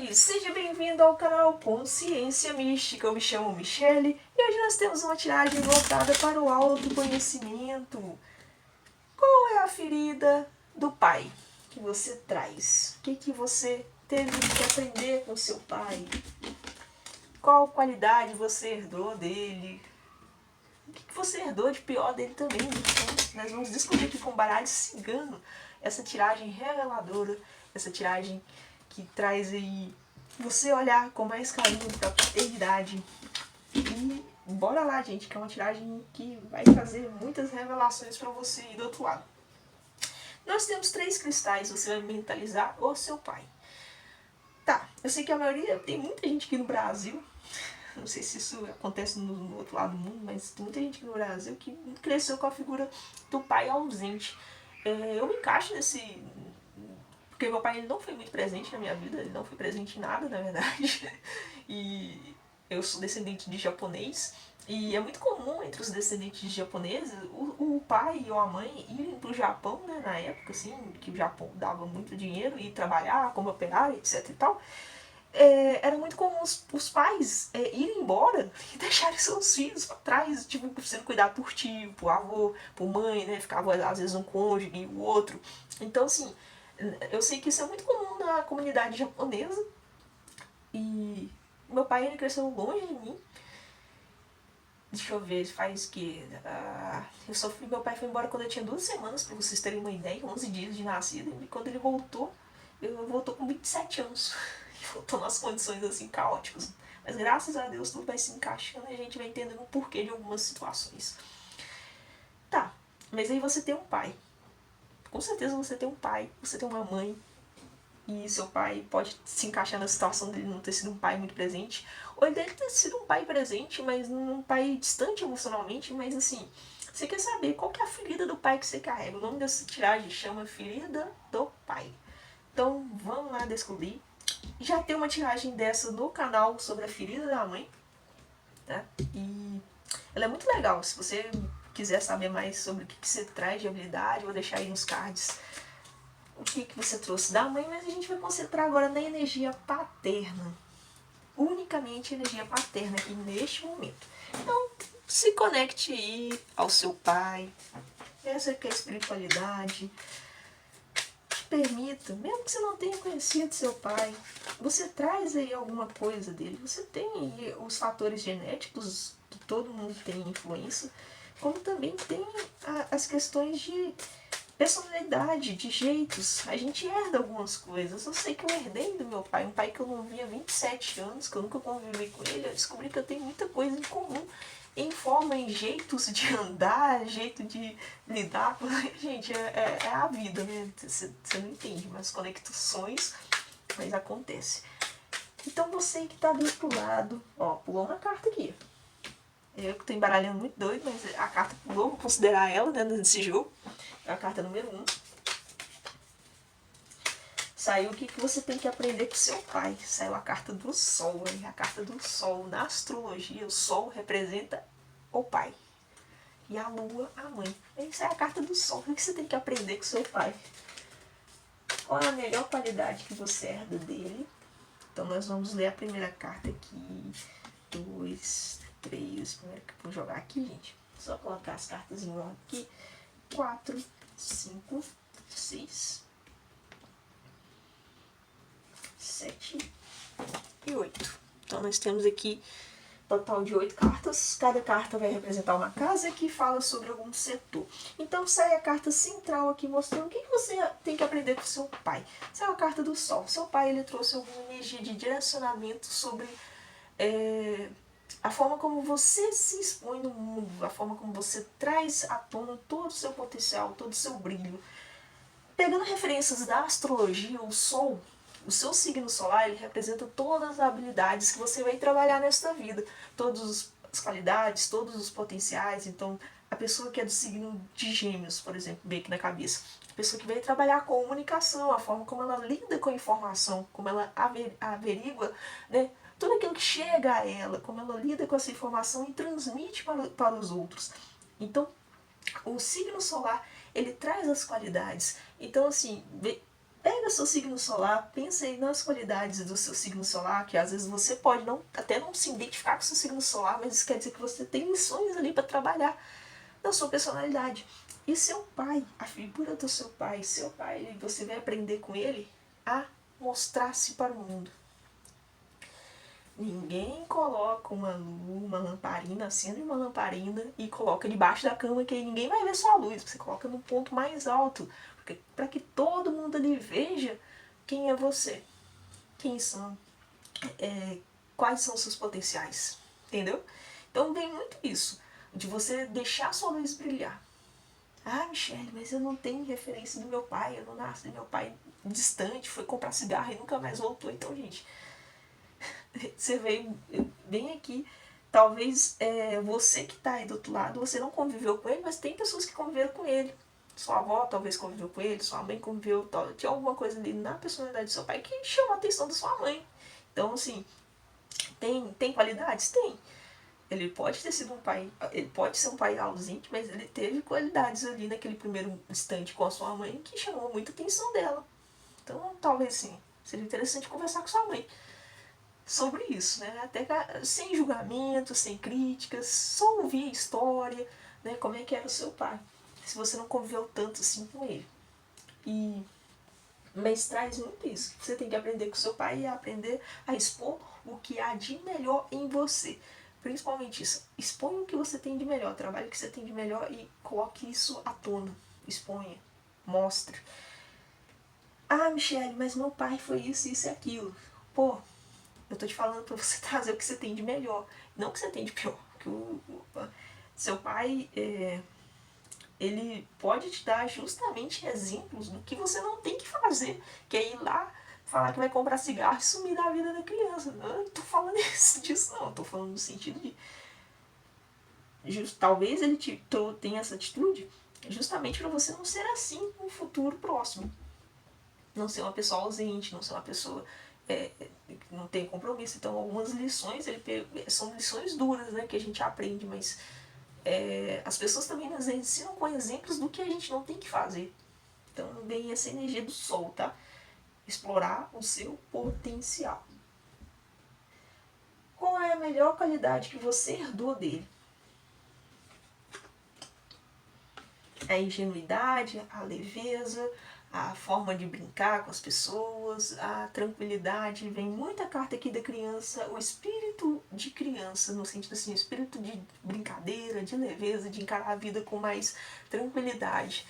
Oi, seja bem-vindo ao canal Consciência Mística. Eu me chamo Michele e hoje nós temos uma tiragem voltada para o autoconhecimento. Qual é a ferida do pai que você traz? O que você teve que aprender com seu pai? Qual qualidade você herdou dele? O que você herdou de pior dele também? Então, nós vamos descobrir aqui com o baralho cigano essa tiragem reveladora, essa tiragem que traz aí você olhar com mais carinho para a paternidade. E bora lá, gente, que é uma tiragem que vai trazer muitas revelações para você aí do outro lado. Nós temos 3 cristais, você vai mentalizar o seu pai. Tá, eu sei que a maioria, tem muita gente aqui no Brasil, não sei se isso acontece no outro lado do mundo, mas tem muita gente aqui no Brasil que cresceu com a figura do pai ausente. Eu me encaixo nesse... Porque meu pai ele não foi muito presente na minha vida, ele não foi presente em nada, na verdade. E eu sou descendente de japonês, e é muito comum entre os descendentes de japoneses o pai ou a mãe irem pro Japão, né, na época, assim, que o Japão dava muito dinheiro e trabalhar como operário, etc e tal. Era muito comum os pais irem embora e deixarem seus filhos pra trás, tipo, sendo cuidado por tio, por avô, por mãe, né, ficava às vezes um cônjuge e o outro. Então, assim, eu sei que isso é muito comum na comunidade japonesa. E meu pai ele cresceu longe de mim. Deixa eu ver, faz que... meu pai foi embora quando eu tinha 2 semanas, pra vocês terem uma ideia, 11 dias de nascido. E quando ele voltou, ele voltou com 27 anos. E voltou nas condições assim caóticas. Mas graças a Deus tudo vai se encaixando e a gente vai entendendo o porquê de algumas situações. Tá, mas aí você tem um pai. Com certeza você tem um pai, você tem uma mãe, e seu pai pode se encaixar na situação dele não ter sido um pai muito presente, ou ele deve ter sido um pai presente, mas um pai distante emocionalmente, mas assim, você quer saber qual que é a ferida do pai que você carrega. O nome dessa tiragem chama Ferida do Pai. Então vamos lá descobrir. Já tem uma tiragem dessa no canal sobre a ferida da mãe, tá? E ela é muito legal. Se você quiser saber mais sobre o que você traz de habilidade, eu vou deixar aí nos cards o que você trouxe da mãe, mas a gente vai concentrar agora na energia paterna. Unicamente energia paterna aqui neste momento. Então, se conecte aí ao seu pai. Essa que é a espiritualidade. Permita, mesmo que você não tenha conhecido seu pai, você traz aí alguma coisa dele. Você tem aí os fatores genéticos, que todo mundo tem influência, como também tem as questões de personalidade, de jeitos. A gente herda algumas coisas. Eu sei que eu herdei do meu pai, um pai que eu não via há 27 anos, que eu nunca convivi com ele. Eu descobri que eu tenho muita coisa em comum, em forma, em jeitos de andar, jeito de lidar com... Gente, é a vida, né? Você não entende, mas conexões, mas acontece. Então você que tá do outro lado, ó, pulou uma carta aqui. Eu que tô embaralhando muito doido, mas a carta pulou, vou considerar ela, né, nesse jogo. É a carta número 1. Saiu o que você tem que aprender com seu pai. Saiu a carta do Sol, hein? A carta do Sol. Na astrologia, o Sol representa o pai. E a Lua, a mãe. Essa é a carta do Sol. O que você tem que aprender com seu pai? Qual é a melhor qualidade que você herda dele? Então nós vamos ler a primeira carta aqui. 2, 3. Primeiro que eu vou jogar aqui, gente. Só colocar as cartas em ordem aqui. 4, 5, 6, 7 e 8. Então nós temos aqui total de 8 cartas. Cada carta vai representar uma casa que fala sobre algum setor. Então sai a carta central aqui mostrando o que você tem que aprender com seu pai. Sai a carta do Sol. Seu pai ele trouxe alguma energia de direcionamento sobre a forma como você se expõe no mundo, a forma como você traz à tona todo o seu potencial, todo o seu brilho. Pegando referências da astrologia, o Sol, o seu signo solar, ele representa todas as habilidades que você vai trabalhar nesta vida. Todas as qualidades, todos os potenciais. Então, a pessoa que é do signo de Gêmeos, por exemplo, bem aqui na cabeça. A pessoa que vai trabalhar a comunicação, a forma como ela lida com a informação, como ela averigua, né, tudo aquilo que chega a ela, como ela lida com essa informação e transmite para os outros. Então, o signo solar, ele traz as qualidades. Então, assim, Pega seu signo solar, pensa aí nas qualidades do seu signo solar, que às vezes você pode até não se identificar com o seu signo solar, mas isso quer dizer que você tem lições ali para trabalhar na sua personalidade. E seu pai, a figura do seu pai, você vai aprender com ele a mostrar-se para o mundo. Ninguém coloca uma lamparina, acende uma lamparina e coloca debaixo da cama, que aí ninguém vai ver sua luz. Você coloca no ponto mais alto, para que todo mundo ali veja quem é você, quem são, quais são seus potenciais, entendeu? Então vem muito isso, de você deixar sua luz brilhar. Ah, Michelle, mas eu não tenho referência do meu pai, eu não nasci, meu pai distante, foi comprar cigarro e nunca mais voltou. Então, gente, você veio bem aqui, talvez você que está aí do outro lado, você não conviveu com ele, mas tem pessoas que conviveram com ele. Sua avó talvez conviveu com ele, sua mãe conviveu, tinha alguma coisa ali na personalidade do seu pai que chamou a atenção da sua mãe. Então, assim, tem qualidades? Tem. Ele pode ter sido um pai, ele pode ser um pai ausente, mas ele teve qualidades ali naquele primeiro instante com a sua mãe que chamou muita atenção dela. Então, talvez sim, seria interessante conversar com sua mãe sobre isso, né? Até sem julgamento, sem críticas, só ouvir a história, né? Como é que era o seu pai, se você não conviveu tanto assim com ele. Mas traz muito isso. Você tem que aprender com seu pai e aprender a expor o que há de melhor em você. Principalmente isso. Exponha o que você tem de melhor, trabalhe o que você tem de melhor e coloque isso à tona. Exponha. Mostre. Ah, Michelle, mas meu pai foi isso, isso e aquilo. Pô, eu tô te falando pra você trazer o que você tem de melhor, não o que você tem de pior. Porque seu pai, ele pode te dar justamente exemplos do que você não tem que fazer, que é ir lá, falar que vai comprar cigarro e sumir da vida da criança. Eu não tô falando disso não, tô falando no sentido de talvez ele tenha essa atitude justamente para você não ser assim no futuro próximo. Não ser uma pessoa ausente, não ser uma pessoa que não tem compromisso. Então, algumas lições, são lições duras, né, que a gente aprende, mas as pessoas também nos ensinam com exemplos do que a gente não tem que fazer. Então, vem essa energia do sol, tá? Explorar o seu potencial. Qual é a melhor qualidade que você herdou dele? A ingenuidade, a leveza, a forma de brincar com as pessoas, a tranquilidade. Vem muita carta aqui da criança, o espírito de criança, no sentido assim, o espírito de brincadeira, de leveza, de encarar a vida com mais tranquilidade,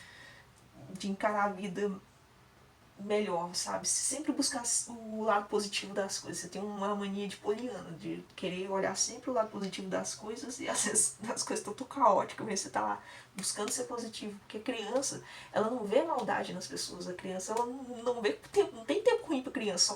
de encarar a vida melhor, sabe? Sempre buscar o lado positivo das coisas. Você tem uma mania de poliana, de querer olhar sempre o lado positivo das coisas e às vezes as coisas estão tão caóticas, mas você tá lá buscando ser positivo. Porque a criança, ela não vê maldade nas pessoas. A criança, ela não vê tempo, não tem tempo ruim pra criança. Só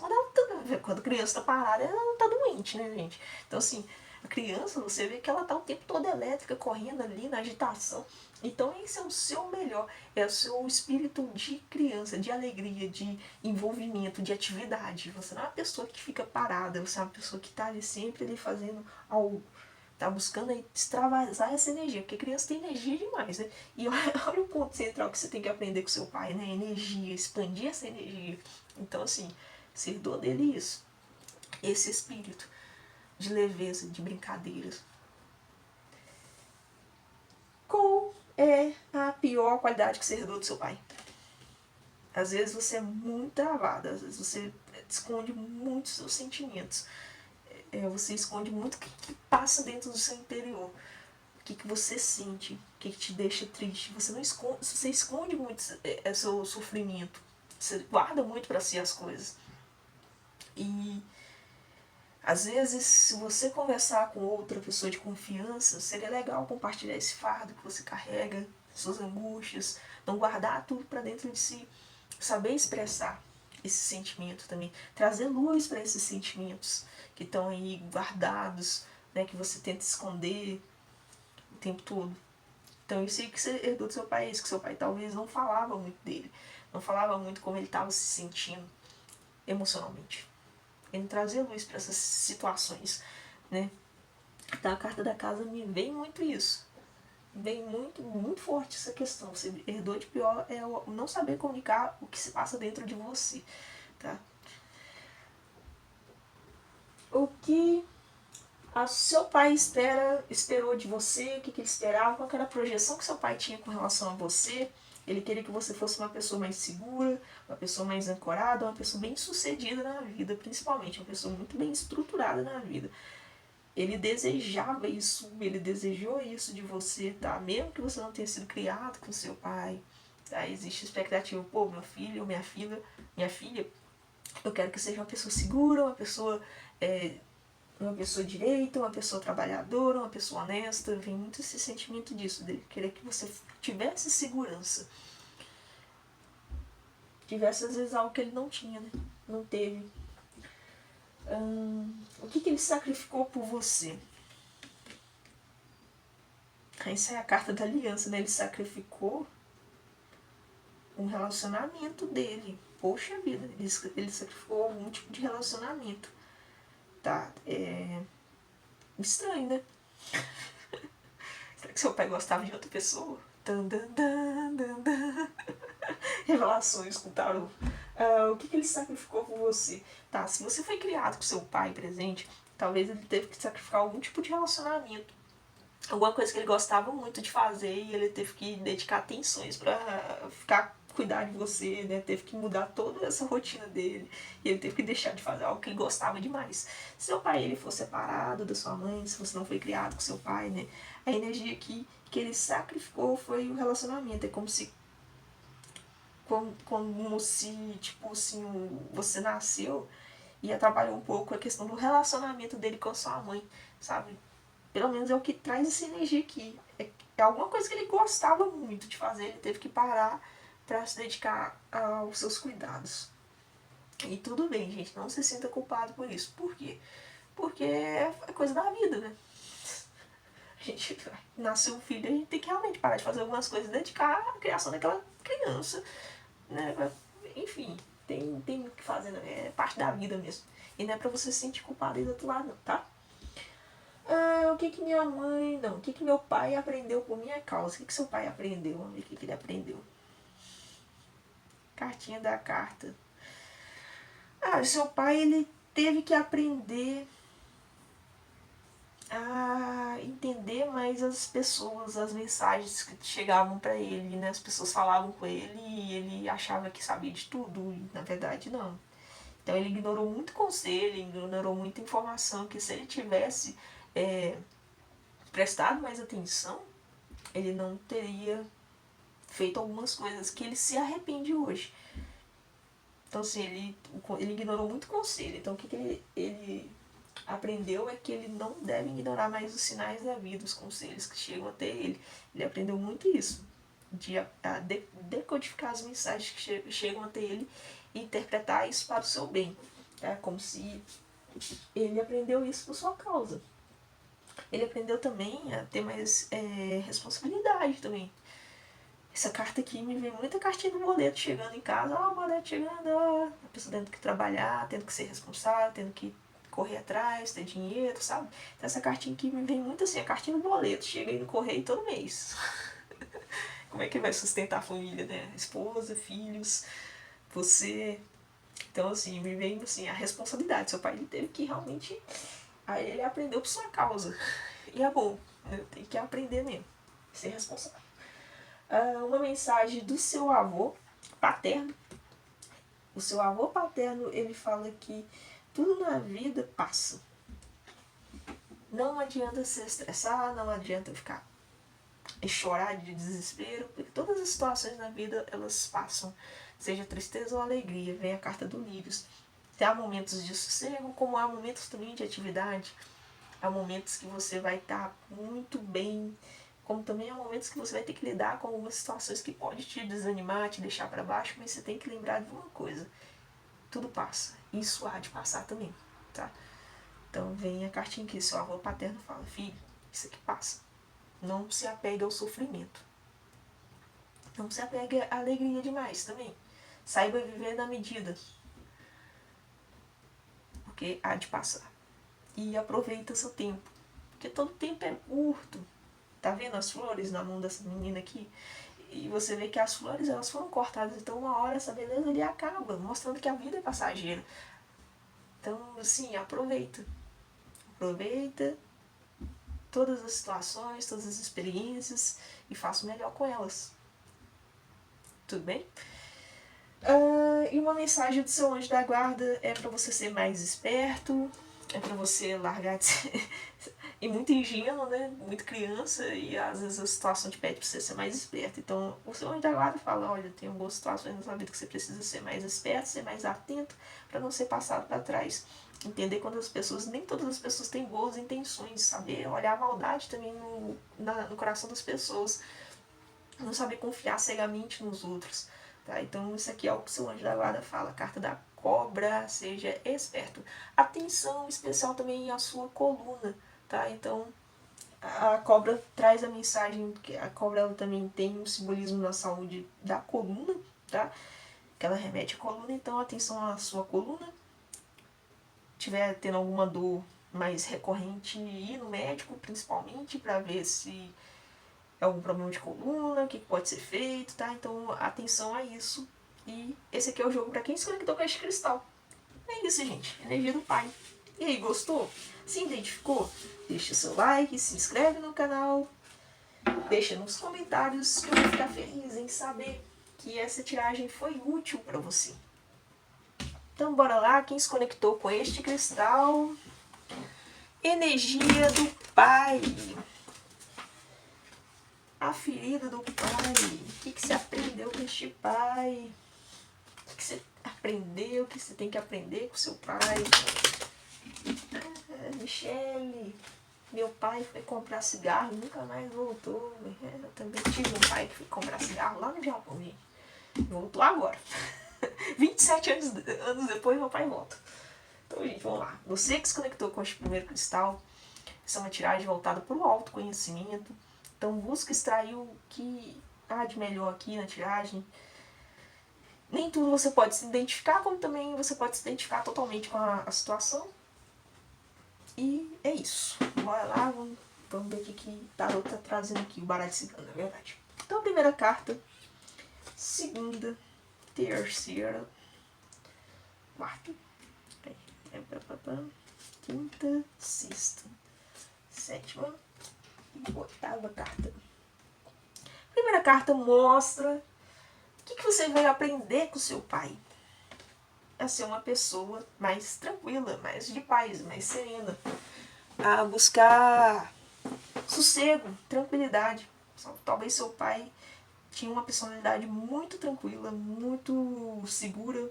quando a criança tá parada, ela não tá doente, né, gente? Então, assim, a criança, você vê que ela tá o tempo todo elétrica, correndo ali na agitação. Então esse é o seu melhor, é o seu espírito de criança, de alegria, de envolvimento, de atividade. Você não é uma pessoa que fica parada, você é uma pessoa que está ali sempre ali fazendo algo, está buscando aí extravasar essa energia, porque criança tem energia demais, né? E olha o ponto central que você tem que aprender com seu pai, né? Energia, expandir essa energia. Então assim, você herdou dele isso, esse espírito de leveza, de brincadeiras. Qual é a pior qualidade que você herdou do seu pai? Às vezes você é muito travada, às vezes você esconde muito seus sentimentos. Você esconde muito o que passa dentro do seu interior. O que você sente, o que te deixa triste. Você não esconde, você esconde muito seu sofrimento. Você guarda muito para si as coisas. E às vezes, se você conversar com outra pessoa de confiança, seria legal compartilhar esse fardo que você carrega, suas angústias, não guardar tudo para dentro de si, saber expressar esse sentimento também, trazer luz para esses sentimentos que estão aí guardados, né, que você tenta esconder o tempo todo. Então isso aí que você herdou do seu pai, isso que seu pai talvez não falava muito dele, não falava muito como ele estava se sentindo emocionalmente. Ele trazer luz para essas situações, né? Então a carta da casa me vem muito isso. vem muito, muito forte essa questão. Você herdou de pior é o não saber comunicar o que se passa dentro de você, tá? O que seu pai esperou de você, o que ele esperava, qual era a projeção que seu pai tinha com relação a você. Ele queria que você fosse uma pessoa mais segura, uma pessoa mais ancorada, uma pessoa bem sucedida na vida, principalmente, uma pessoa muito bem estruturada na vida. Ele desejava isso, ele desejou isso de você, tá? Mesmo que você não tenha sido criado com seu pai, tá? Existe expectativa, pô, meu filho, minha filha, eu quero que seja uma pessoa segura, uma pessoa direita, uma pessoa trabalhadora, uma pessoa honesta. Vem muito esse sentimento disso, dele querer que você tivesse segurança. Tivesse às vezes algo que ele não tinha, né? Não teve. O que ele sacrificou por você? Essa é a carta da aliança, né? Ele sacrificou um relacionamento dele. Poxa vida, ele sacrificou algum tipo de relacionamento. Tá, estranho, né? Será que seu pai gostava de outra pessoa? Revelações com tarô. O que ele sacrificou por você? Tá, se você foi criado com seu pai presente, talvez ele teve que sacrificar algum tipo de relacionamento. Alguma coisa que ele gostava muito de fazer e ele teve que dedicar atenções pra cuidar de você, né? Teve que mudar toda essa rotina dele e ele teve que deixar de fazer algo que ele gostava demais. Se seu pai ele for separado da sua mãe, se você não foi criado com seu pai, né? A energia que ele sacrificou foi o relacionamento. É como se, tipo assim, você nasceu e atrapalhou um pouco a questão do relacionamento dele com a sua mãe, sabe? Pelo menos é o que traz essa energia aqui. É alguma coisa que ele gostava muito de fazer, ele teve que parar para se dedicar aos seus cuidados. E tudo bem, gente, não se sinta culpado por isso. Por quê? Porque é coisa da vida, né? A gente nasce um filho, a gente tem que realmente parar de fazer algumas coisas e dedicar à criação daquela criança, né? Enfim, tem o que fazer, né? É parte da vida mesmo. E não é pra você se sentir culpado aí do outro lado, não, tá? O que minha mãe... Não, o que meu pai aprendeu por minha causa? O que seu pai aprendeu? Vamos ver o que ele aprendeu. Cartinha da carta. Seu pai, ele teve que aprender a entender mais as pessoas, as mensagens que chegavam para ele, né? As pessoas falavam com ele e ele achava que sabia de tudo, e na verdade não. Então ele ignorou muito conselho, ignorou muita informação que se ele tivesse prestado mais atenção, ele não teria feito algumas coisas que ele se arrepende hoje. Então assim, ele ignorou muito conselho. Então o que ele aprendeu é que ele não deve ignorar mais os sinais da vida, os conselhos que chegam até ele. Ele aprendeu muito isso, de decodificar as mensagens que chegam até ele e interpretar isso para o seu bem. É como se ele aprendeu isso por sua causa. Ele aprendeu também a ter mais responsabilidade também. Essa carta aqui me vem muita cartinha do boleto chegando em casa. O boleto chegando, a pessoa tendo que trabalhar, tendo que ser responsável, tendo que correr atrás, ter dinheiro, sabe? Então essa cartinha aqui me vem muito assim, a cartinha do boleto, chega aí no correio todo mês. Como é que vai sustentar a família, né? Esposa, filhos, você. Então assim, me vem assim, a responsabilidade. Seu pai ele teve que realmente. Aí ele aprendeu por sua causa. E é bom, né? Tem que aprender mesmo. Ser responsável. Uma mensagem do seu avô paterno. O seu avô paterno, ele fala que tudo na vida passa. Não adianta se estressar, não adianta ficar e chorar de desespero, porque todas as situações na vida, elas passam. Seja tristeza ou alegria, vem a carta do Lírios. Há momentos de sossego, como há momentos também de atividade. Há momentos que você vai estar muito bem, como também há momentos que você vai ter que lidar com algumas situações que podem te desanimar, te deixar para baixo, mas você tem que lembrar de uma coisa: tudo passa. Isso há de passar também, tá? Então vem a cartinha que seu avô paterno fala: filho, isso aqui passa. Não se apegue ao sofrimento. Não se apegue à alegria demais também. Saiba viver na medida, porque há de passar. E aproveita seu tempo, porque todo tempo é curto. Tá vendo as flores na mão dessa menina aqui? E você vê que as flores, elas foram cortadas, então uma hora essa beleza ali acaba, mostrando que a vida é passageira. Então, assim, aproveita. Aproveita todas as situações, todas as experiências e faça o melhor com elas. Tudo bem? E uma mensagem do seu anjo da guarda é para você ser mais esperto, é para você largar de ser e muito ingênuo, né? Muito criança, e às vezes a situação te pede para você ser mais esperto. Então, o seu anjo da guarda fala: olha, tem algumas situações na sua vida que você precisa ser mais esperto, ser mais atento, para não ser passado para trás. Entender quando as pessoas, nem todas as pessoas têm boas intenções, saber olhar a maldade também no coração das pessoas, não saber confiar cegamente nos outros. Tá? Então, isso aqui é o que o seu anjo da guarda fala. Carta da cobra, seja esperto. Atenção especial também à sua coluna. Tá? Então, a cobra traz a mensagem que a cobra ela também tem um simbolismo na saúde da coluna, tá? Que ela remete à coluna. Então, atenção à sua coluna. Tiver tendo alguma dor mais recorrente, ir no médico, principalmente, para ver se é algum problema de coluna, o que pode ser feito, tá? Então, atenção a isso. E esse aqui é o jogo para quem se conectou com este cristal. É isso, gente. Energia do Pai. E aí, gostou? Se identificou? Deixa seu like, se inscreve no canal, deixa nos comentários que eu vou ficar feliz em saber que essa tiragem foi útil para você. Então, bora lá. Quem se conectou com este cristal? Energia do Pai. A ferida do pai. O que você aprendeu com este pai? O que você aprendeu? O que você tem que aprender com seu pai? Michele, meu pai foi comprar cigarro e nunca mais voltou. Eu também tive um pai que foi comprar cigarro lá no Japão, gente. Voltou agora. 27 anos depois, meu pai volta. Então, gente, vamos lá. Você que se conectou com este primeiro cristal, essa é uma tiragem voltada para o autoconhecimento. Então, busca extrair o que há de melhor aqui na tiragem. Nem tudo você pode se identificar, como também você pode se identificar totalmente com a situação. E é isso. Bora lá, vamos ver o que Tarot tá trazendo aqui, o baralho cigano, na verdade. Então, a primeira carta, segunda, terceira, quarta, quinta, sexta, sétima e oitava carta. A primeira carta mostra o que você vai aprender com seu pai. A ser uma pessoa mais tranquila, mais de paz, mais serena. A buscar sossego, tranquilidade. Talvez seu pai tinha uma personalidade muito tranquila, muito segura.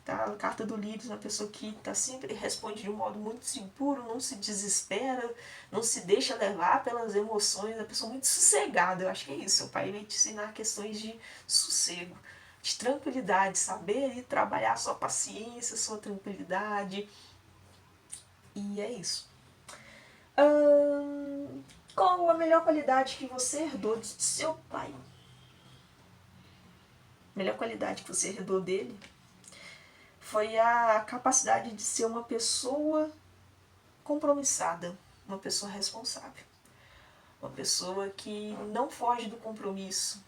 Tá? A carta do Lírios, uma pessoa que sempre responde de um modo muito seguro, não se desespera, não se deixa levar pelas emoções, é uma pessoa muito sossegada. Eu acho que é isso. Seu pai vai te ensinar questões de sossego, de tranquilidade, saber trabalhar sua paciência, sua tranquilidade. E é isso. Qual a melhor qualidade que você herdou de seu pai? A melhor qualidade que você herdou dele foi a capacidade de ser uma pessoa compromissada, uma pessoa responsável. Uma pessoa que não foge do compromisso.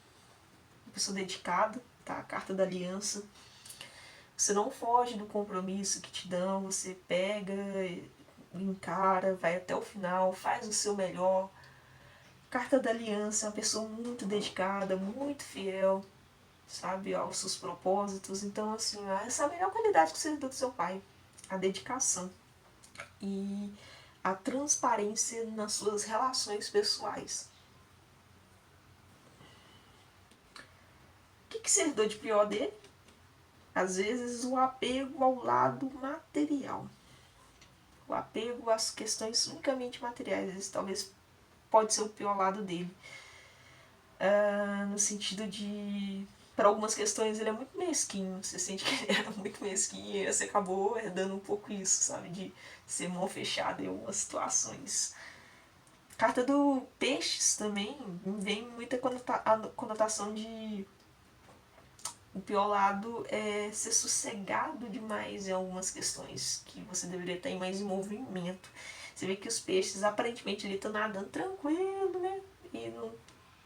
Uma pessoa dedicada, tá? A carta da aliança. Você não foge do compromisso que te dão, você pega, encara, vai até o final, faz o seu melhor. Carta da aliança é uma pessoa muito dedicada, muito fiel, sabe, aos seus propósitos. Então, assim, essa é a melhor qualidade que você herdou do seu pai. A dedicação. E a transparência nas suas relações pessoais. O que você herdou de pior dele? Às vezes o apego ao lado material. O apego às questões unicamente materiais. Às vezes, talvez pode ser o pior lado dele. No sentido de... Para algumas questões ele é muito mesquinho. Você sente que ele era muito mesquinho e você acabou herdando um pouco isso, sabe? De ser mão fechada em algumas situações. Carta do Peixes também vem muita conotação de... O pior lado é ser sossegado demais em algumas questões que você deveria estar mais em movimento. Você vê que os peixes aparentemente ele estão nadando tranquilo, né? e não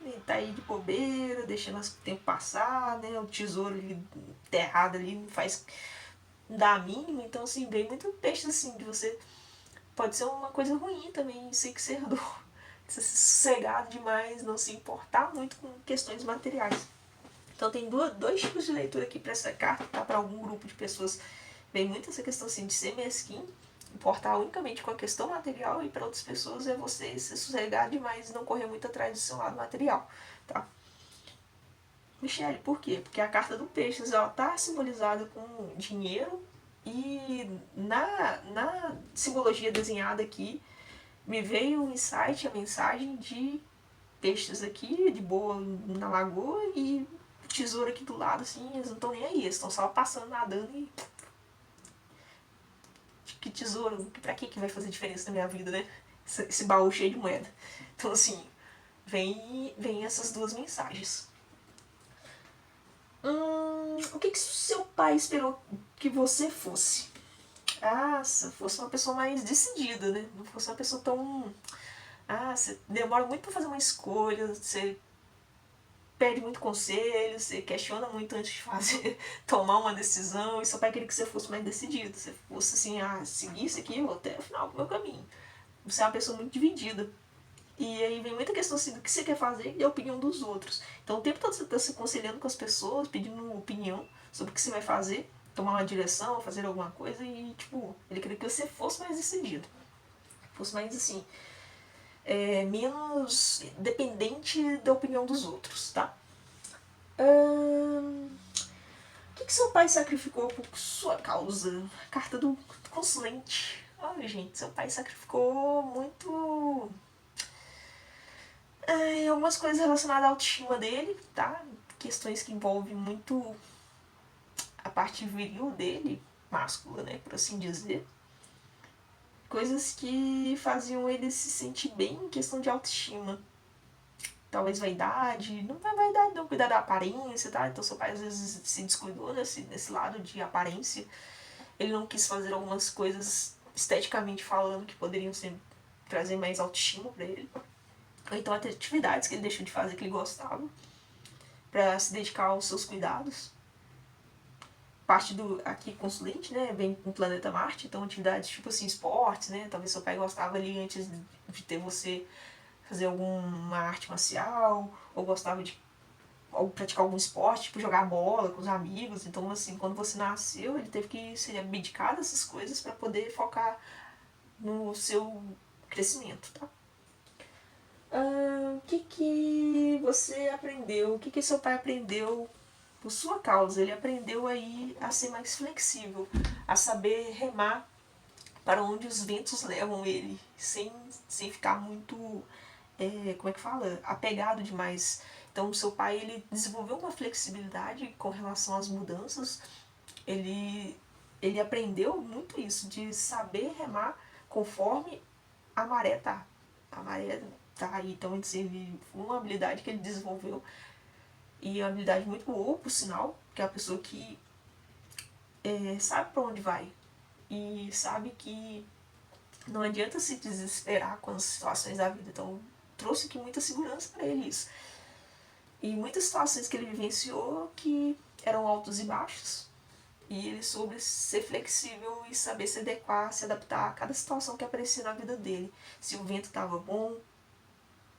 e tá aí de bobeira, deixando o tempo passar, né? O tesouro ali enterrado ali não faz. Não dá a mínima, então assim, vem muito peixe assim, de você. Pode ser uma coisa ruim também, ser que ser ser sossegado demais, não se importar muito com questões materiais. Então tem dois tipos de leitura aqui para essa carta, tá? Para algum grupo de pessoas vem muito essa questão assim de ser mesquinho, importar unicamente com a questão material, e para outras pessoas é você se sossegar demais e não correr muito atrás do seu lado material, tá? Michele, por quê? Porque a carta do Peixes ela tá simbolizada com dinheiro e na simbologia desenhada aqui me veio um insight, a mensagem de peixes aqui, de boa na lagoa, e tesouro aqui do lado, assim, eles não estão nem aí, eles estão só passando, nadando e... Que tesouro, pra que vai fazer diferença na minha vida, né? Esse baú cheio de moeda. Então, assim, vem essas duas mensagens. O que seu pai esperou que você fosse? Ah, se fosse uma pessoa mais decidida, né? Não fosse uma pessoa tão... Ah, você demora muito pra fazer uma escolha, você pede muito conselho, você questiona muito antes de fazer, tomar uma decisão, e seu pai queria que você fosse mais decidido. Você fosse assim, seguir isso aqui, eu vou até o final do meu caminho. Você é uma pessoa muito dividida. E aí vem muita questão assim do que você quer fazer e a opinião dos outros. Então o tempo todo você está se aconselhando com as pessoas, pedindo opinião sobre o que você vai fazer, tomar uma direção, fazer alguma coisa, e tipo, ele queria que você fosse mais decidido. Fosse mais assim, menos dependente da opinião dos outros, tá? O que seu pai sacrificou por sua causa? Carta do consulente. Olha, gente, seu pai sacrificou muito algumas coisas relacionadas à autoestima dele, tá? Questões que envolvem muito a parte viril dele, máscula, né, por assim dizer. Coisas que faziam ele se sentir bem em questão de autoestima. Talvez vaidade, não é vaidade não, cuidar da aparência, tá? Então seu pai às vezes se descuidou nesse lado de aparência. Ele não quis fazer algumas coisas esteticamente falando que poderiam trazer mais autoestima pra ele. Ou então até atividades que ele deixou de fazer que ele gostava, pra se dedicar aos seus cuidados. Parte do aqui consulente, né, vem com o planeta Marte, então atividades tipo assim, esportes, né, talvez seu pai gostava ali antes de ter você fazer alguma arte marcial, ou gostava de ou praticar algum esporte, tipo jogar bola com os amigos. Então, assim, quando você nasceu, ele teve que se abdicar dessas coisas para poder focar no seu crescimento, tá? O que você aprendeu? O que seu pai aprendeu por sua causa? Ele aprendeu aí a ser mais flexível, a saber remar para onde os ventos levam ele, sem ficar muito, como é que fala? Apegado demais. Então, seu pai, ele desenvolveu uma flexibilidade com relação às mudanças. Ele aprendeu muito isso, de saber remar conforme a maré tá. A maré tá aí, então ele uma habilidade que ele desenvolveu, e é uma habilidade muito boa, por sinal, que é a pessoa que sabe para onde vai e sabe que não adianta se desesperar com as situações da vida. Então trouxe aqui muita segurança para ele isso. E muitas situações que ele vivenciou que eram altos e baixos, e ele soube ser flexível e saber se adequar, se adaptar a cada situação que aparecia na vida dele. Se o vento estava bom,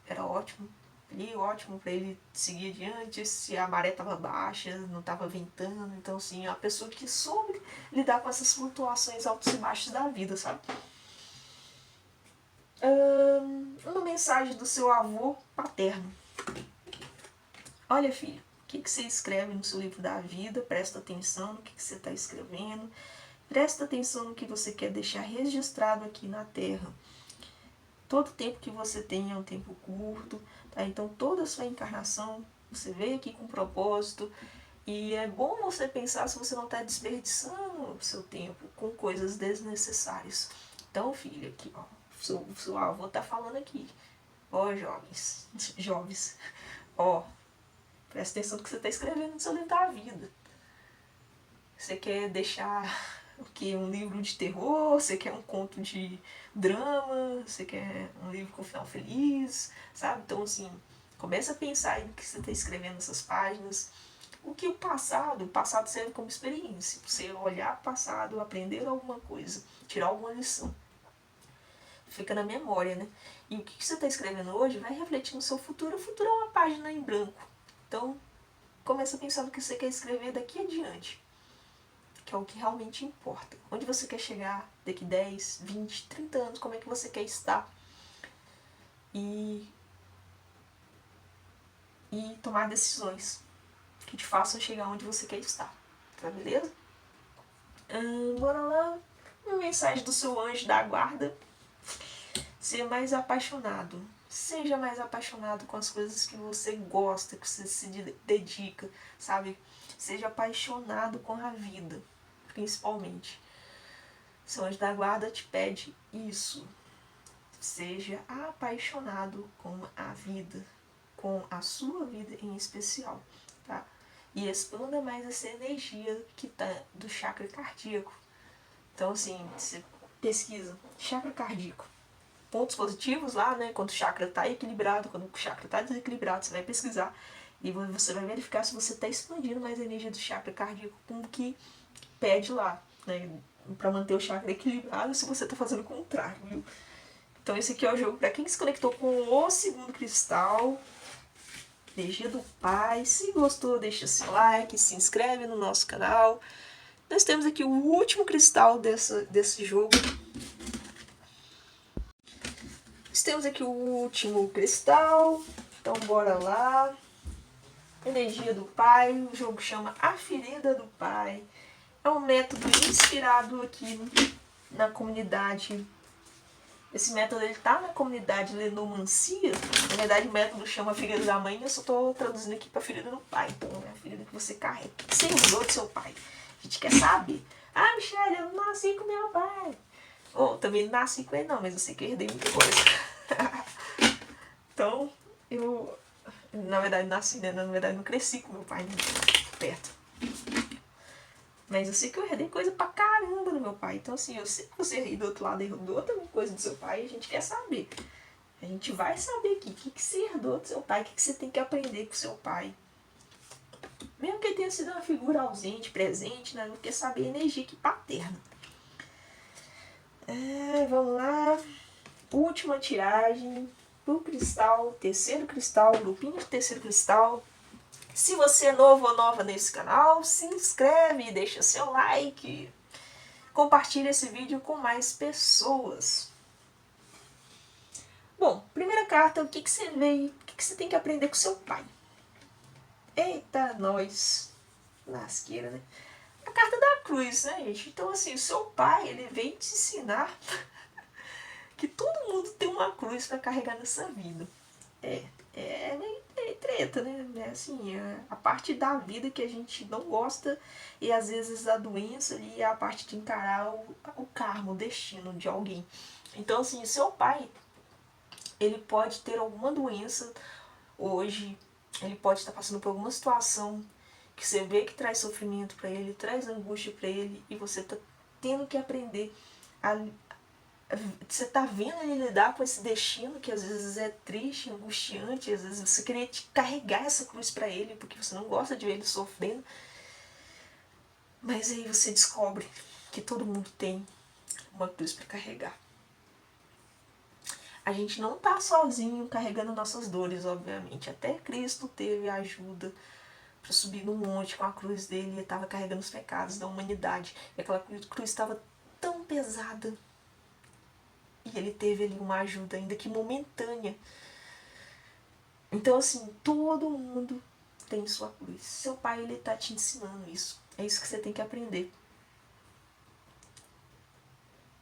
era ótimo, ali ótimo para ele seguir adiante. Se a maré estava baixa, não estava ventando. Então, assim, é uma pessoa que soube lidar com essas flutuações altos e baixos da vida, sabe? Uma mensagem do seu avô paterno. Olha, filho, o que você escreve no seu livro da vida? Presta atenção no que você está escrevendo. Presta atenção no que você quer deixar registrado aqui na Terra. Todo tempo que você tem é um tempo curto, tá? Então toda a sua encarnação, você veio aqui com um propósito, e é bom você pensar se você não está desperdiçando o seu tempo com coisas desnecessárias. Então, filho, aqui, ó, seu avô tá falando aqui. Ó, jovens, ó, presta atenção no que você está escrevendo no seu livro da vida. Você quer deixar O que? Um livro de terror? Você quer um conto de drama? Você quer um livro com final feliz? Sabe? Então, assim, começa a pensar em que você está escrevendo essas páginas. O que o passado serve como experiência. Você olhar o passado, aprender alguma coisa, tirar alguma lição. Fica na memória, né? E o que você está escrevendo hoje vai refletir no seu futuro. O futuro é uma página em branco. Então, começa a pensar no que você quer escrever daqui adiante, que é o que realmente importa. Onde você quer chegar daqui 10, 20, 30 anos, como é que você quer estar. E tomar decisões que te façam chegar onde você quer estar. Tá beleza? Bora lá. Uma mensagem do seu anjo da guarda. Ser mais apaixonado. Seja mais apaixonado com as coisas que você gosta, que você se dedica, sabe? Seja apaixonado com a vida, principalmente. Seu anjo da guarda te pede isso. Seja apaixonado com a vida, com a sua vida em especial, tá? E expanda mais essa energia que tá do chakra cardíaco. Então, assim, você pesquisa chakra cardíaco, pontos positivos lá, né? Quando o chakra está equilibrado, quando o chakra está desequilibrado, você vai pesquisar e você vai verificar se você está expandindo mais a energia do chakra cardíaco com o que pede lá, né? Para manter o chakra equilibrado, se você está fazendo o contrário, viu? Então esse aqui é o jogo para quem se conectou com o segundo cristal, energia do Pai. Se gostou, deixa seu like, se inscreve no nosso canal. Nós temos aqui o último cristal desse jogo. Temos aqui o último cristal, então bora lá. Energia do Pai, o jogo chama A Ferida do Pai. É um método inspirado aqui na comunidade. Esse método ele tá na comunidade Lenomancia. Na verdade o método chama Ferida da Mãe, eu só tô traduzindo aqui para Ferida do Pai. Então é a ferida que você carrega. O que você herdou do seu pai? A gente quer saber. Ah, Michelle, eu não nasci com meu pai. Ou também não nasci com ele não, mas eu sei que eu herdei muita coisa. Então, eu, na verdade, nasci, né? Na verdade, não cresci com meu pai perto. Mas eu sei que eu herdei coisa pra caramba do meu pai. Então, assim, eu sei que você aí do outro lado herdou também coisa do seu pai e a gente quer saber. A gente vai saber aqui o que você herdou do seu pai, o que você tem que aprender com seu pai. Mesmo que ele tenha sido uma figura ausente, presente, né? Não quer saber a energia aqui paterna. Vamos lá. Última tiragem. O cristal, terceiro cristal, grupinho de terceiro cristal. Se você é novo ou nova nesse canal, se inscreve, deixa seu like, compartilha esse vídeo com mais pessoas. Bom, primeira carta, o que você vê, o que você tem que aprender com seu pai? Eita, nós, lasqueira, né? A carta da cruz, né, gente? Então, assim, o seu pai, ele vem te ensinar que todo mundo tem uma cruz para carregar nessa vida. É meio treta, né? É assim, a parte da vida que a gente não gosta e às vezes a doença ali é a parte de encarar o karma, o destino de alguém. Então, assim, seu pai, ele pode ter alguma doença hoje, ele pode estar passando por alguma situação que você vê que traz sofrimento para ele, traz angústia para ele e você tá tendo que aprender a você tá vendo ele lidar com esse destino que às vezes é triste, angustiante, às vezes você queria carregar essa cruz para ele porque você não gosta de ver ele sofrendo. Mas aí você descobre que todo mundo tem uma cruz para carregar. A gente não tá sozinho carregando nossas dores, obviamente. Até Cristo teve ajuda para subir no monte com a cruz dele e estava carregando os pecados da humanidade. E aquela cruz estava tão pesada. E ele teve ali uma ajuda, ainda que momentânea. Então, assim, todo mundo tem sua cruz. Seu pai, ele tá te ensinando isso. É isso que você tem que aprender.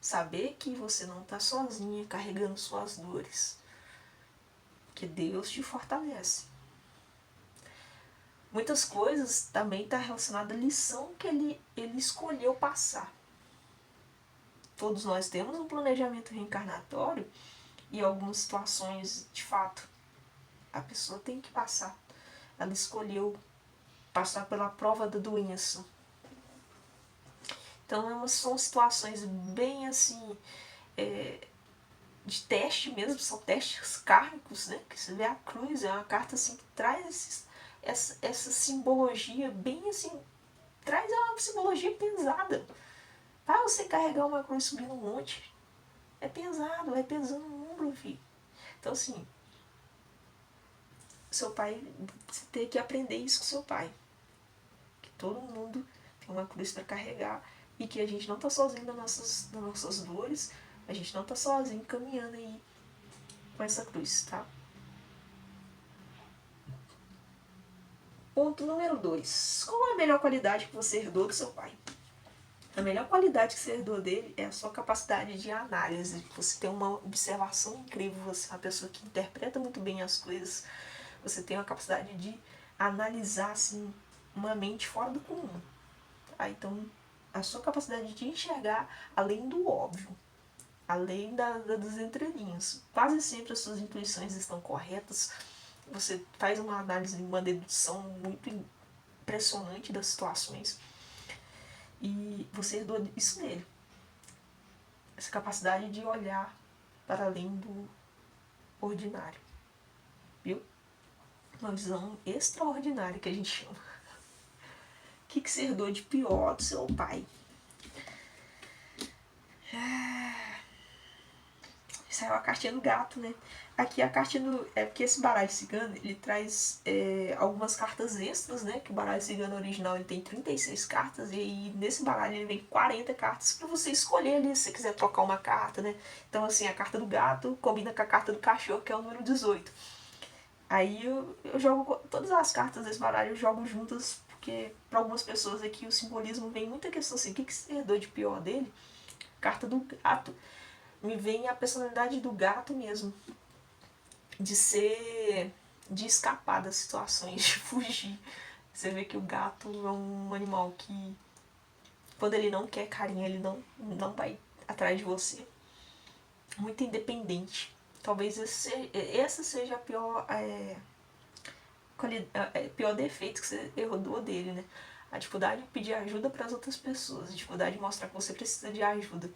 Saber que você não tá sozinha carregando suas dores. Que Deus te fortalece. Muitas coisas também estão relacionadas à lição que ele escolheu passar. Todos nós temos um planejamento reencarnatório e algumas situações, de fato, a pessoa tem que passar. Ela escolheu passar pela prova da doença. Então são situações bem assim, de teste mesmo, são testes kármicos, né? Que você vê a cruz, é uma carta assim que traz essa simbologia bem assim, traz uma simbologia pesada. Para você carregar uma cruz subindo um monte, é pesado, vai pesando no ombro, filho. Então assim, seu pai, você tem que aprender isso com seu pai. Que todo mundo tem uma cruz para carregar e que a gente não tá sozinho nas nossas dores, a gente não tá sozinho caminhando aí com essa cruz, tá? Ponto número 2. Qual é a melhor qualidade que você herdou do seu pai? A melhor qualidade que você herdou dele é a sua capacidade de análise. Você tem uma observação incrível, você é uma pessoa que interpreta muito bem as coisas. Você tem uma capacidade de analisar assim, uma mente fora do comum. Tá? Então, a sua capacidade de enxergar além do óbvio, além das entrelinhas. Quase sempre as suas intuições estão corretas. Você faz uma análise, uma dedução muito impressionante das situações. E você herdou isso nele. Essa capacidade de olhar para além do ordinário. Viu? Uma visão extraordinária que a gente chama. O que você herdou de pior do seu pai? Saiu a cartinha do gato, né? Aqui a cartinha do... É porque esse baralho cigano, ele traz algumas cartas extras, né? Que o baralho cigano original, ele tem 36 cartas. E aí, nesse baralho, ele vem 40 cartas pra você escolher ali, se você quiser trocar uma carta, né? Então, assim, a carta do gato combina com a carta do cachorro, que é o número 18. Aí eu jogo todas as cartas desse baralho, eu jogo juntas, porque para algumas pessoas aqui o simbolismo vem muita questão assim, o que você herdou de pior dele? Carta do gato. Me vem a personalidade do gato mesmo. De escapar das situações, de fugir. Você vê que o gato é um animal que, quando ele não quer carinho, ele não vai atrás de você. Muito independente. Talvez essa seja a pior defeito que você herdou dele, né? A dificuldade de pedir ajuda para as outras pessoas, a dificuldade de mostrar que você precisa de ajuda.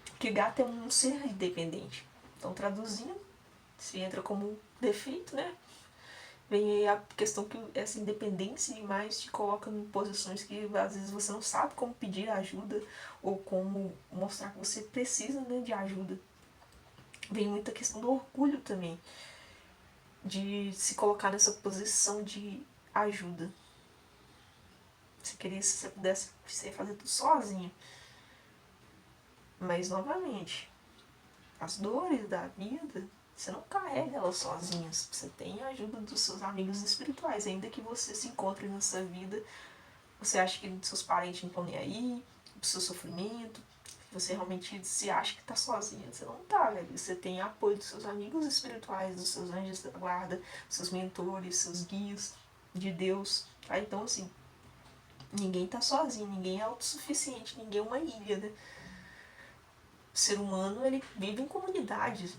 Porque gato é um ser independente. Então, traduzindo, se entra como defeito, né? Vem aí a questão que essa independência demais te coloca em posições que às vezes você não sabe como pedir ajuda ou como mostrar que você precisa, né, de ajuda. Vem muita questão do orgulho também, de se colocar nessa posição de ajuda. Você queria, se você pudesse, você ia fazer tudo sozinho. Mas, novamente, as dores da vida, você não carrega elas sozinhas. Você tem a ajuda dos seus amigos espirituais. Ainda que você se encontre nessa vida, você acha que seus parentes não estão nem aí, pro seu sofrimento, você realmente se acha que está sozinha. Você não tá, velho. Você tem apoio dos seus amigos espirituais, dos seus anjos da guarda, seus mentores, seus guias, de Deus. Tá? Então, assim, ninguém tá sozinho, ninguém é autossuficiente, ninguém é uma ilha, né? O ser humano, ele vive em comunidades,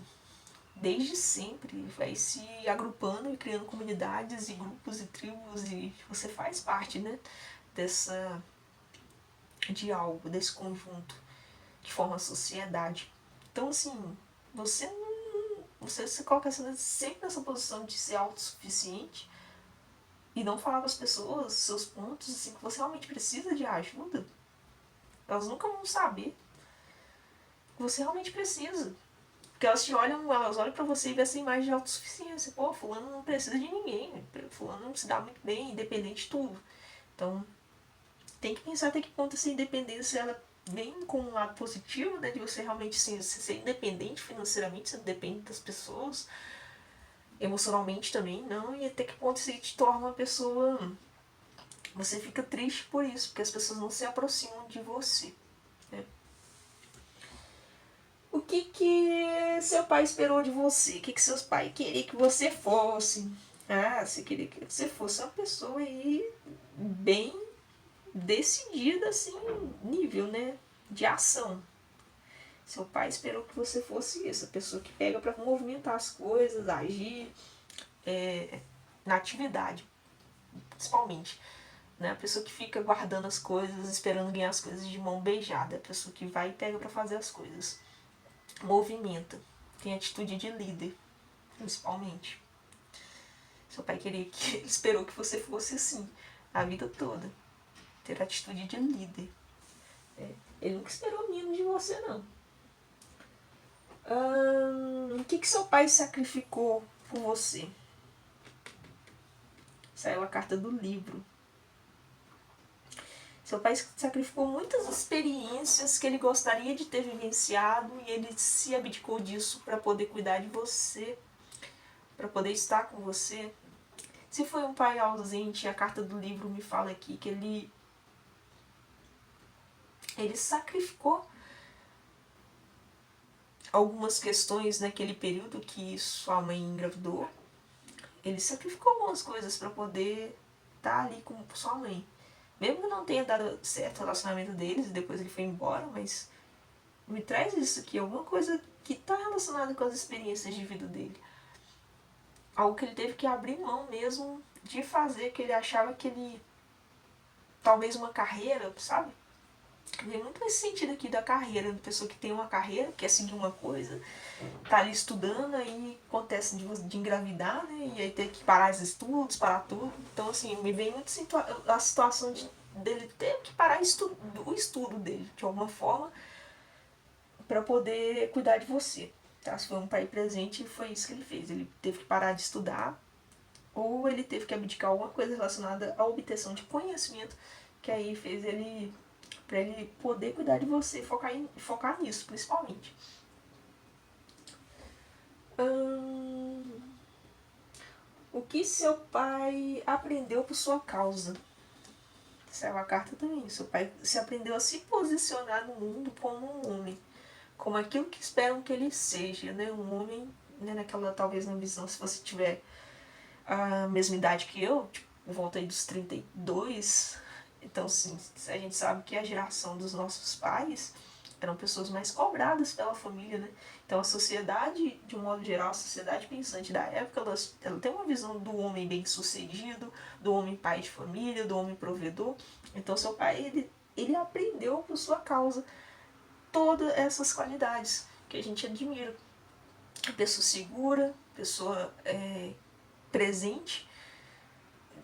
desde sempre, vai se agrupando e criando comunidades e grupos e tribos, e você faz parte, né, de algo, desse conjunto que forma a sociedade. Então, assim, você se coloca sempre nessa posição de ser autossuficiente e não falar com as pessoas seus pontos, assim, que você realmente precisa de ajuda. Elas nunca vão saber que você realmente precisa. Porque elas olham pra você e vê essa imagem de autossuficiência. Pô, fulano não precisa de ninguém. Fulano não se dá muito bem, independente de tudo. Então, tem que pensar até que ponto essa independência ela vem com um lado positivo, né? De você realmente ser independente financeiramente, você depende das pessoas. Emocionalmente também, não. E até que ponto isso te torna uma pessoa... Você fica triste por isso, porque as pessoas não se aproximam de você. Né? O que seu pai esperou de você? O que seus pais queriam que você fosse? Ah, você queria que você fosse uma pessoa aí bem decidida, assim, nível, né? De ação. Seu pai esperou que você fosse isso, a pessoa que pega pra movimentar as coisas, agir na atividade, principalmente. Não é a pessoa que fica guardando as coisas, esperando ganhar as coisas de mão beijada. É a pessoa que vai e pega para fazer as coisas. Movimenta. Tem atitude de líder, principalmente. Seu pai queria que ele esperou que você fosse assim a vida toda. Ter atitude de líder. Ele nunca esperou menos de você, não. O que seu pai sacrificou por você? Saiu a carta do livro. Seu pai sacrificou muitas experiências que ele gostaria de ter vivenciado e ele se abdicou disso para poder cuidar de você, para poder estar com você. Se foi um pai ausente, a carta do livro me fala aqui que ele sacrificou algumas questões naquele período que sua mãe engravidou. Ele sacrificou algumas coisas para poder estar ali com sua mãe. Mesmo que não tenha dado certo o relacionamento deles e depois ele foi embora, mas me traz isso aqui, alguma coisa que está relacionada com as experiências de vida dele. Algo que ele teve que abrir mão mesmo de fazer, que ele achava que ele... Talvez uma carreira, sabe? Vem muito nesse sentido aqui da carreira, da pessoa que tem uma carreira, quer seguir uma coisa, tá ali estudando, aí acontece de engravidar, né? E aí ter que parar os estudos, parar tudo. Então, assim, me vem muito a situação dele ter que parar o estudo dele, de alguma forma, para poder cuidar de você. Tá? Se foi um pai presente, foi isso que ele fez. Ele teve que parar de estudar, ou ele teve que abdicar alguma coisa relacionada à obtenção de conhecimento, que aí fez ele... para ele poder cuidar de você e focar nisso, principalmente. O que seu pai aprendeu por sua causa? Essa é uma carta também. Seu pai se aprendeu a se posicionar no mundo como um homem, como aquilo que esperam que ele seja, né? Um homem, né? Naquela, talvez na visão, se você tiver a mesma idade que eu, tipo, volta aí dos 32, então sim, a gente sabe que a geração dos nossos pais eram pessoas mais cobradas pela família, né? Então a sociedade, de um modo geral, a sociedade pensante da época, ela tem uma visão do homem bem-sucedido, do homem pai de família, do homem provedor. Então seu pai, ele aprendeu por sua causa todas essas qualidades que a gente admira. Pessoa segura, pessoa presente.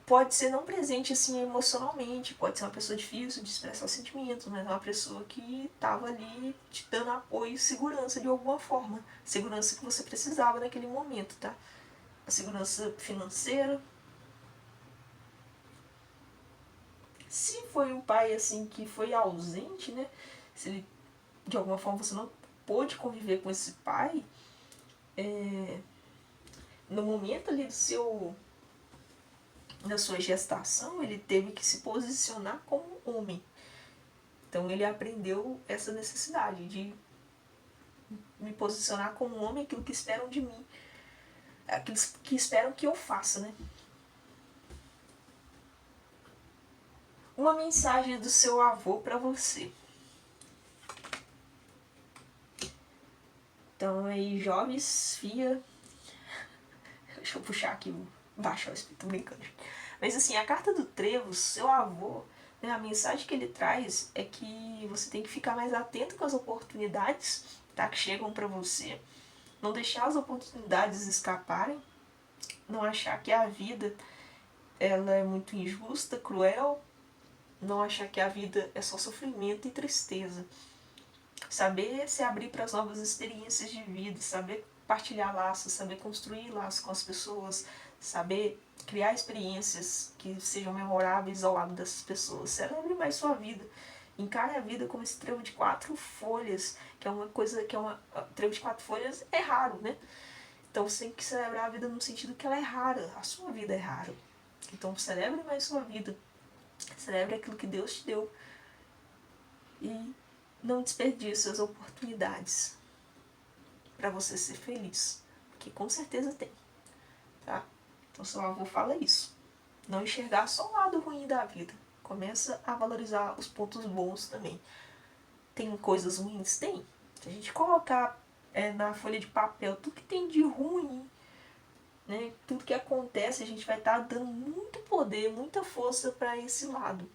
Pode ser não presente assim emocionalmente, pode ser uma pessoa difícil de expressar sentimentos, mas é uma pessoa que estava ali te dando apoio e segurança de alguma forma. Segurança que você precisava naquele momento, tá? A segurança financeira. Se foi um pai assim que foi ausente, né? Se ele, de alguma forma você não pôde conviver com esse pai, no momento ali da sua gestação, ele teve que se posicionar como homem. Então ele aprendeu essa necessidade de me posicionar como homem, aquilo que esperam de mim, aquilo que esperam que eu faça, né? Uma mensagem do seu avô para você. Então aí, jovens, fia... Deixa eu puxar aqui, baixar o espírito, brincando. Mas assim, a carta do trevo, seu avô, né, a mensagem que ele traz é que você tem que ficar mais atento com as oportunidades, tá, que chegam para você. Não deixar as oportunidades escaparem. Não achar que a vida ela é muito injusta, cruel. Não achar que a vida é só sofrimento e tristeza. Saber se abrir para as novas experiências de vida, saber partilhar laços, saber construir laços com as pessoas, saber criar experiências que sejam memoráveis ao lado dessas pessoas. Celebre mais sua vida. Encare a vida como esse trevo de 4 folhas, que é uma coisa que trevo de 4 folhas é raro, né? Então você tem que celebrar a vida no sentido que ela é rara, a sua vida é rara. Então celebre mais sua vida. Celebre aquilo que Deus te deu. E não desperdice as oportunidades para você ser feliz, que com certeza tem, tá? Então seu avô fala isso. Não enxergar só o lado ruim da vida. Começa a valorizar os pontos bons também. Tem coisas ruins? Tem. Se a gente colocar na folha de papel tudo que tem de ruim, né? Tudo que acontece a gente vai estar dando muito poder, muita força para esse lado.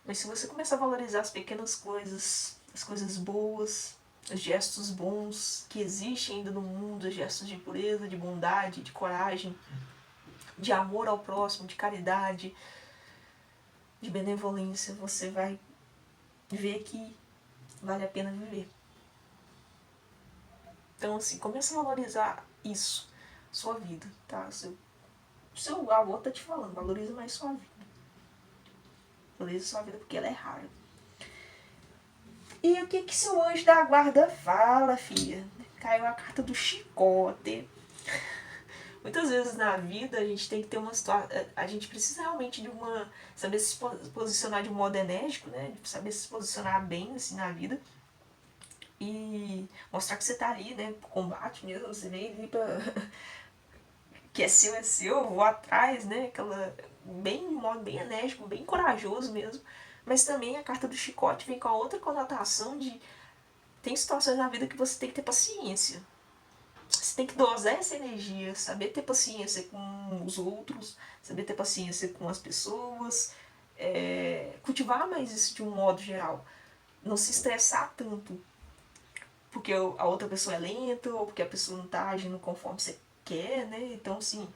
Mas se você começar a valorizar as pequenas coisas, as coisas boas, os gestos bons que existem ainda no mundo, os gestos de pureza, de bondade, de coragem, de amor ao próximo, de caridade, de benevolência, você vai ver que vale a pena viver. Então, assim, começa a valorizar isso, sua vida, tá? Seu avô tá te falando, valoriza mais sua vida. Valoriza sua vida porque ela é rara. E o que que seu anjo da guarda fala, filha? Caiu a carta do chicote. Muitas vezes na vida a gente tem que ter uma situação. A gente precisa realmente de uma. Saber se posicionar de um modo enérgico, né? Saber se posicionar bem assim na vida. E mostrar que você tá ali, né? Pro combate mesmo. Você vem ali pra. Que é seu, vou atrás, né? Aquela. Bem, um modo bem enérgico, bem corajoso mesmo. Mas também a carta do chicote vem com a outra conotação de. Tem situações na vida que você tem que ter paciência. Você tem que dosar essa energia, saber ter paciência com os outros, saber ter paciência com as pessoas, cultivar mais isso de um modo geral. Não se estressar tanto porque a outra pessoa é lenta ou porque a pessoa não está agindo conforme você quer, né? Então, assim,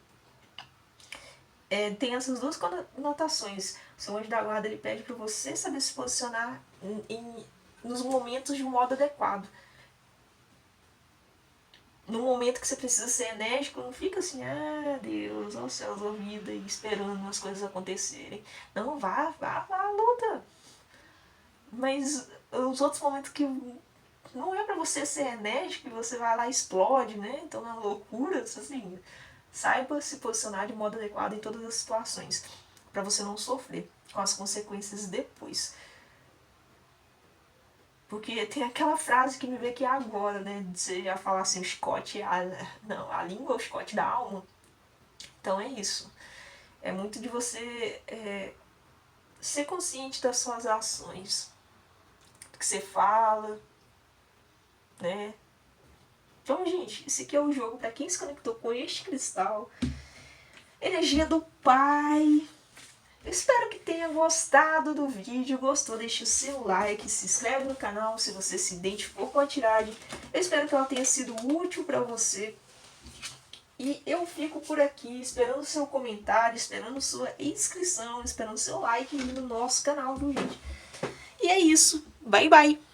tem essas duas conotações. O seu anjo da guarda ele pede para você saber se posicionar nos momentos de um modo adequado. No momento que você precisa ser enérgico, não fica assim, Deus, ó céus, ó vida, e esperando as coisas acontecerem. Não, vá, luta. Mas os outros momentos que não é pra você ser enérgico e você vai lá e explode, né? Então, na loucura, assim, saiba se posicionar de modo adequado em todas as situações, pra você não sofrer com as consequências depois. Porque tem aquela frase que me veio aqui agora, né? De você já falar assim, o chicote, a língua é o chicote da alma. Então é isso. É muito de você ser consciente das suas ações. Do que você fala, né? Então, gente, esse aqui é o jogo para quem se conectou com este cristal. Energia do Pai. Eu espero que tenha gostado do vídeo. Gostou? Deixe o seu like, se inscreve no canal se você se identificou com a tiragem. Eu espero que ela tenha sido útil para você. E eu fico por aqui esperando o seu comentário, esperando sua inscrição, esperando seu like no nosso canal do vídeo. E é isso. Bye, bye!